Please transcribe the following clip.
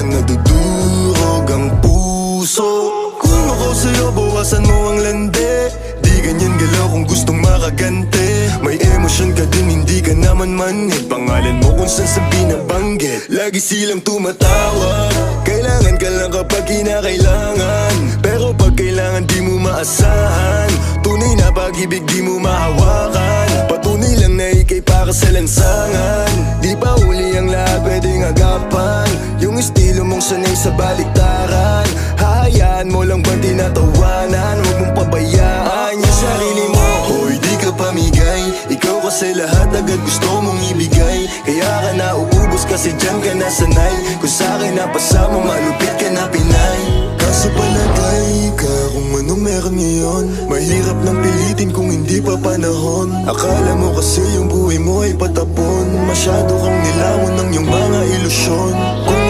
lang nadudurog ang puso. Kung ako sa'yo, bawasan mo ang lande. Di ganyan galaw kung gustong makagante. May emosyon ka din, hindi ka naman manhid. Pangalan mo kung saan sa binabanggit. Lagi silang tumatawag, kailangan ka lang kapag kinakailangan. Pero pag kailangan di mo maasahan. Tunay na pag-ibig di mo mahawakan. Patunay lang na ikay para sa lansangan. Di pa huli ang lahat pwedeng agapan. Yung estilo mong sanay sa baliktaran. Hahayaan mo lang bang tinatawanan? Huwag mong pabayaan yung sarili mo. Hoy, di ka pamigay. Ikaw kasi lahat agad gusto mong ibigay. Kaya ka nauubos kasi dyan ka nasanay. Kung sa'kin napasama, malupit ka na Pinay. Kaso palagay ka kung anong meron ngayon. Mahirap nang pilitin kung hindi pa panahon. Akala mo kasi yung buhay mo ay patapon. Masyado kang nilamon ng iyong mga ilusyon. Kung